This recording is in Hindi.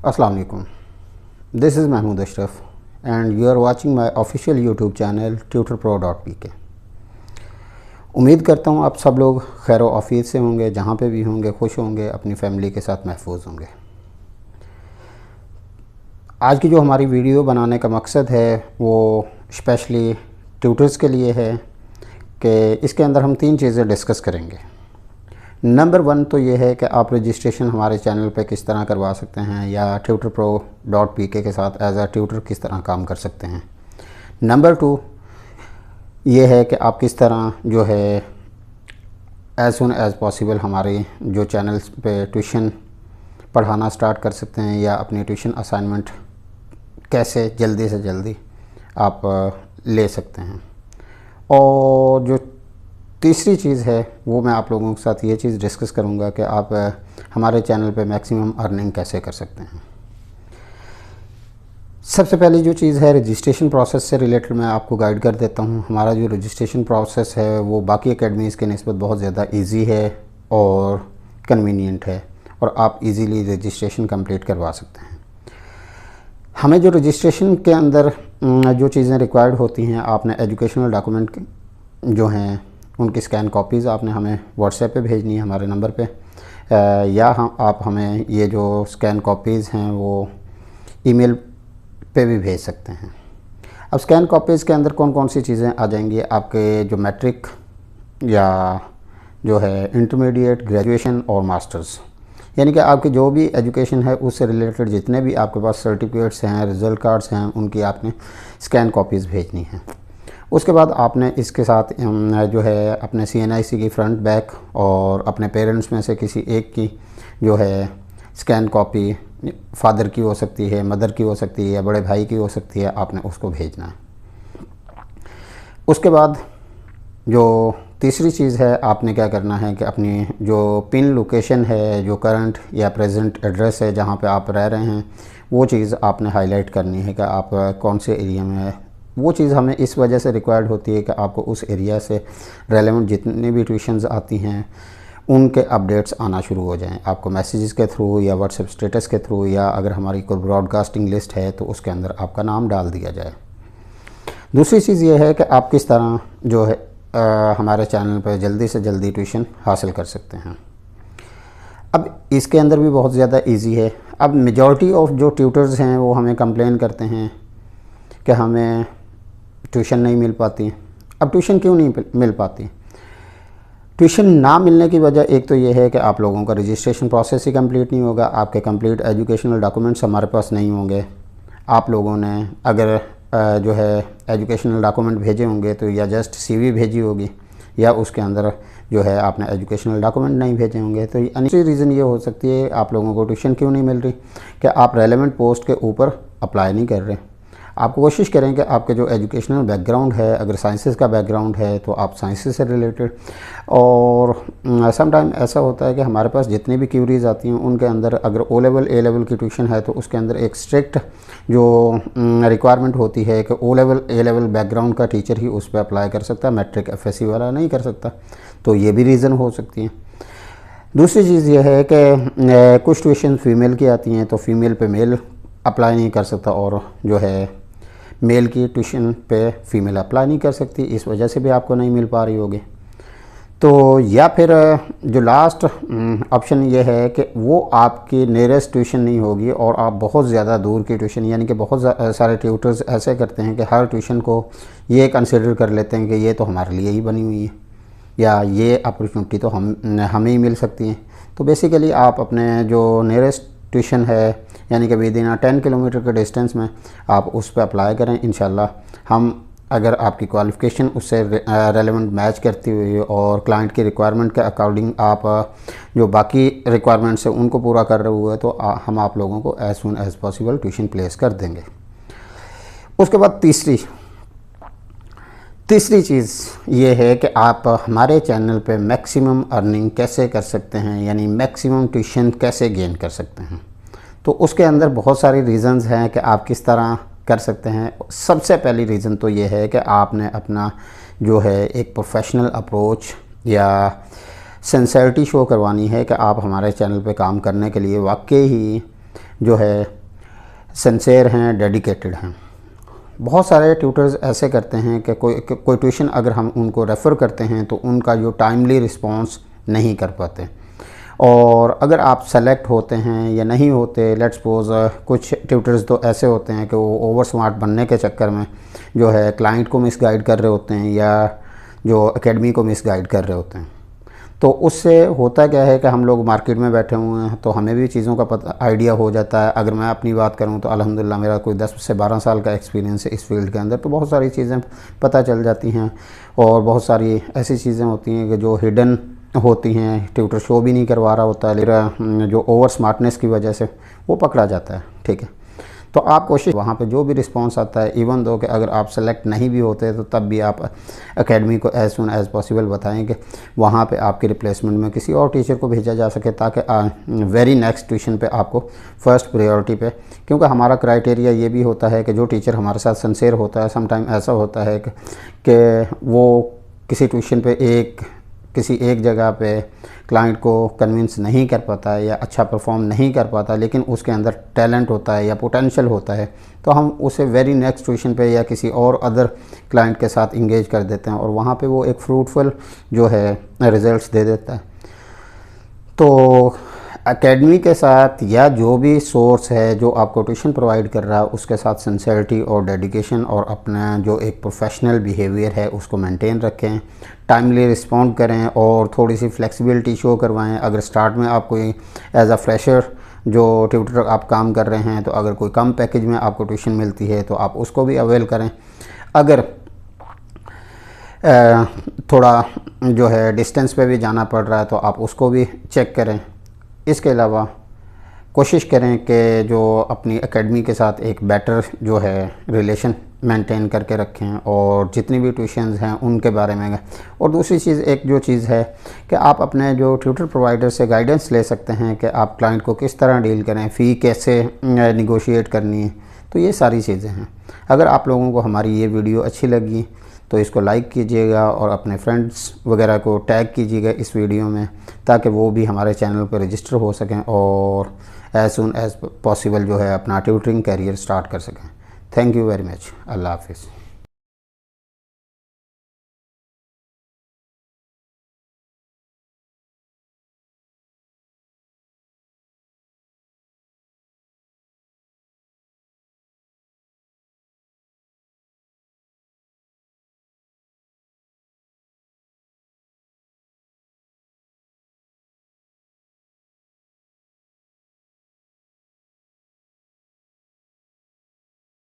अस्सलाम वालेकुम। This is Mahmood Ashraf and you are watching my official YouTube channel tutorpro.pk। उम्मीद करता हूँ आप सब लोग खैर ऑफिस से होंगे, जहाँ पे भी होंगे खुश होंगे, अपनी फैमिली के साथ महफूज होंगे। आज की जो हमारी वीडियो बनाने का मकसद है वो स्पेशली ट्यूटर्स के लिए है कि इसके अंदर हम 3 चीज़ें डिस्कस करेंगे। नंबर 1 तो ये है कि आप रजिस्ट्रेशन हमारे चैनल पे किस तरह करवा सकते हैं या tutorpro.pk के साथ एज आ ट्यूटर किस तरह काम कर सकते हैं। नंबर 2 ये है कि आप किस तरह जो है एज सुन एज़ पॉसिबल हमारे जो चैनल्स पे ट्यूशन पढ़ाना स्टार्ट कर सकते हैं या अपनी ट्यूशन असाइनमेंट कैसे जल्दी से जल्दी आप ले सकते हैं। और जो तीसरी चीज़ है वो मैं आप लोगों के साथ ये चीज़ डिस्कस करूँगा कि आप हमारे चैनल पे मैक्सिमम अर्निंग कैसे कर सकते हैं। सबसे पहली जो चीज़ है रजिस्ट्रेशन प्रोसेस से रिलेटेड मैं आपको गाइड कर देता हूँ। हमारा जो रजिस्ट्रेशन प्रोसेस है वो बाकी एकेडमीज़ के निस्बत बहुत ज़्यादा इजी है और कन्वीनियंट है और आप इजीली रजिस्ट्रेशन कंप्लीट करवा सकते हैं। हमें जो रजिस्ट्रेशन के अंदर जो चीज़ें रिक्वायर्ड होती हैं, आपने एजुकेशनल डॉक्यूमेंट जो हैं उनकी स्कैन कॉपीज़ आपने हमें व्हाट्सएप पे भेजनी है हमारे नंबर पे, या आप हमें ये जो स्कैन कॉपीज़ हैं वो ईमेल पे भी भेज सकते हैं। अब स्कैन कॉपीज़ के अंदर कौन कौन सी चीज़ें आ जाएंगी, आपके जो मैट्रिक या जो है इंटरमीडिएट, ग्रेजुएशन और मास्टर्स, यानी कि आपकी जो भी एजुकेशन है उससे रिलेटेड जितने भी आपके पास सर्टिफिकेट्स हैं, रिज़ल्ट कार्ड्स हैं, उनकी आपने स्कैन कॉपीज़ भेजनी है। उसके बाद आपने इसके साथ जो है अपने CNIC की फ्रंट बैक और अपने पेरेंट्स में से किसी एक की जो है स्कैन कॉपी, फादर की हो सकती है, मदर की हो सकती है या बड़े भाई की हो सकती है, आपने उसको भेजना है। उसके बाद जो तीसरी चीज़ है, आपने क्या करना है कि अपनी जो पिन लोकेशन है, जो करंट या प्रेजेंट एड्रेस है जहाँ पे आप रह रहे हैं, वो चीज़ आपने हाईलाइट करनी है कि आप कौन से एरिया में है। वो चीज़ हमें इस वजह से रिक्वायर्ड होती है कि आपको उस एरिया से रेलेवेंट जितनी भी ट्यूशन्स आती हैं उनके अपडेट्स आना शुरू हो जाएं, आपको मैसेजेस के थ्रू या व्हाट्सएप स्टेटस के थ्रू, या अगर हमारी कोई ब्रॉडकास्टिंग लिस्ट है तो उसके अंदर आपका नाम डाल दिया जाए। दूसरी चीज़ ये है कि आप किस तरह जो है हमारे चैनल पर जल्दी से जल्दी ट्यूशन हासिल कर सकते हैं। अब इसके अंदर भी बहुत ज़्यादा ईजी है। अब मेजॉरिटी ऑफ जो ट्यूटर्स हैं वो हमें कंप्लेन करते हैं कि हमें ट्यूशन नहीं मिल पाती। अब ट्यूशन क्यों नहीं मिल पाती? ट्यूशन ना मिलने की वजह एक तो ये है कि आप लोगों का रजिस्ट्रेशन प्रोसेस ही कंप्लीट नहीं होगा, आपके कंप्लीट एजुकेशनल डॉक्यूमेंट्स हमारे पास नहीं होंगे। आप लोगों ने अगर जो है एजुकेशनल डॉक्यूमेंट भेजे होंगे तो या जस्ट CV भेजी होगी या उसके अंदर जो है आपने एजुकेशनल डॉक्यूमेंट नहीं भेजे होंगे। तो दूसरी रीज़न ये हो सकती है आप लोगों को ट्यूशन क्यों नहीं मिल रही कि आप रेलेवेंट पोस्ट के ऊपर अप्लाई नहीं कर रहे। आप कोशिश करें कि आपके जो एजुकेशनल बैकग्राउंड है, अगर साइंसेस का बैकग्राउंड है तो आप साइंसेस से रिलेटेड, और सम टाइम ऐसा होता है कि हमारे पास जितनी भी क्यूरीज़ आती हैं उनके अंदर अगर O लेवल A लेवल की ट्यूशन है तो उसके अंदर एक स्ट्रिक्ट जो रिक्वायरमेंट होती है कि O level A level background का टीचर ही उस पर अप्लाई कर सकता है, मैट्रिक FSC वाला नहीं कर सकता। तो ये भी रीज़न हो सकती है। दूसरी चीज़ ये है कि कुछ ट्यूशन फ़ीमेल की आती हैं तो फ़ीमेल पे मेल अप्लाई नहीं कर सकता और जो है मेल की ट्यूशन पे फ़ीमेल अप्लाई नहीं कर सकती, इस वजह से भी आपको नहीं मिल पा रही होगी। तो या फिर जो लास्ट ऑप्शन ये है कि वो आपकी नियरेस्ट ट्यूशन नहीं होगी और आप बहुत ज़्यादा दूर की ट्यूशन, यानी कि बहुत सारे ट्यूटर्स ऐसे करते हैं कि हर ट्यूशन को ये कंसिडर कर लेते हैं कि ये तो हमारे लिए ही बनी हुई है या ये अपॉर्चुनिटी तो हमें ही मिल सकती है। तो बेसिकली आप अपने जो नियरेस्ट ट्यूशन है यानी कि विदिन 10 किलोमीटर के डिस्टेंस में आप उस पर अप्लाई करें। इंशाल्लाह हम अगर आपकी क्वालिफ़िकेशन उससे रेलेवेंट मैच करती हुई और क्लाइंट की रिक्वायरमेंट के अकॉर्डिंग आप जो बाकी रिक्वायरमेंट्स है उनको पूरा कर रहे हुए तो हम आप लोगों को as soon as possible tuition place कर देंगे। उसके बाद तीसरी चीज़ ये है कि आप हमारे चैनल पे मैक्सिमम अर्निंग कैसे कर सकते हैं, यानी मैक्सिमम ट्यूशन कैसे गेन कर सकते हैं। तो उसके अंदर बहुत सारी रीज़न्स हैं कि आप किस तरह कर सकते हैं। सबसे पहली रीज़न तो ये है कि आपने अपना जो है एक प्रोफेशनल अप्रोच या सिंसेरिटी शो करवानी है कि आप हमारे चैनल पे काम करने के लिए वाकई ही जो है सिंसियर हैं, डेडिकेटेड हैं। बहुत सारे ट्यूटर्स ऐसे करते हैं कि कोई ट्यूशन अगर हम उनको रेफ़र करते हैं तो उनका जो टाइमली रिस्पॉन्स नहीं कर पाते, और अगर आप सेलेक्ट होते हैं या नहीं होते, लेट्स सपोज कुछ ट्यूटर्स तो ऐसे होते हैं कि वो ओवर स्मार्ट बनने के चक्कर में जो है क्लाइंट को मिसगाइड कर रहे होते हैं या जो एकेडमी को मिसगाइड कर रहे होते हैं। तो उससे होता क्या है कि हम लोग मार्केट में बैठे हुए हैं तो हमें भी चीज़ों का पता आइडिया हो जाता है। अगर मैं अपनी बात करूं तो अल्हम्दुलिल्लाह मेरा कोई 10 से 12 साल का एक्सपीरियंस है इस फील्ड के अंदर, तो बहुत सारी चीज़ें पता चल जाती हैं और बहुत सारी ऐसी चीज़ें होती हैं कि जो हिडन होती हैं, ट्यूटर शो भी नहीं करवा रहा होता, लेकिन जो ओवर स्मार्टनेस की वजह से वो पकड़ा जाता है। ठीक है, तो आप कोशिश वहाँ पे जो भी रिस्पांस आता है, इवन दो कि अगर आप सेलेक्ट नहीं भी होते तो तब भी आप एकेडमी को एज़ सून एज़ पॉसिबल बताएं कि वहाँ पे आपके रिप्लेसमेंट में किसी और टीचर को भेजा जा सके, ताकि वेरी नेक्स्ट ट्यूशन पे आपको फ़र्स्ट प्रायोरिटी पे, क्योंकि हमारा क्राइटेरिया ये भी होता है कि जो टीचर हमारे साथ सिंसियर होता है, समटाइम ऐसा होता है कि वो किसी ट्यूशन पे किसी एक जगह पे क्लाइंट को कन्विंस नहीं कर पाता है या अच्छा परफॉर्म नहीं कर पाता, लेकिन उसके अंदर टैलेंट होता है या पोटेंशियल होता है, तो हम उसे वेरी नेक्स्ट ट्यूशन पे या किसी और अदर क्लाइंट के साथ इंगेज कर देते हैं और वहाँ पे वो एक फ्रूटफुल जो है रिज़ल्ट्स दे देता है। तो एकेडमी के साथ या जो भी सोर्स है जो आपको ट्यूशन प्रोवाइड कर रहा है उसके साथ सिंसियरिटी और डेडिकेशन और अपना जो एक प्रोफेशनल बिहेवियर है उसको मेंटेन रखें, टाइमली रिस्पॉन्ड करें और थोड़ी सी फ्लेक्सिबिलिटी शो करवाएं। अगर स्टार्ट में आप कोई एज अ फ्रेशर जो ट्यूटर आप काम कर रहे हैं तो अगर कोई कम पैकेज में आपको ट्यूशन मिलती है तो आप उसको भी अवेल करें। अगर थोड़ा जो है डिस्टेंस पे भी जाना पड़ रहा है तो आप उसको भी चेक करें। इसके अलावा कोशिश करें कि जो अपनी एकेडमी के साथ एक बेटर जो है रिलेशन मेंटेन करके रखें और जितनी भी ट्यूशन्स हैं उनके बारे में। और दूसरी चीज़ एक जो चीज़ है कि आप अपने जो ट्यूटर प्रोवाइडर से गाइडेंस ले सकते हैं कि आप क्लाइंट को किस तरह डील करें, फ़ी कैसे निगोशिएट करनी है, तो ये सारी चीज़ें हैं। अगर आप लोगों को हमारी ये वीडियो अच्छी लगी तो इसको लाइक कीजिएगा और अपने फ्रेंड्स वगैरह को टैग कीजिएगा इस वीडियो में, ताकि वो भी हमारे चैनल पर रजिस्टर हो सकें और एज सून एज़ पॉसिबल जो है अपना ट्यूटरिंग कैरियर स्टार्ट कर सकें। Thank you very much. अल्लाह हाफिज़।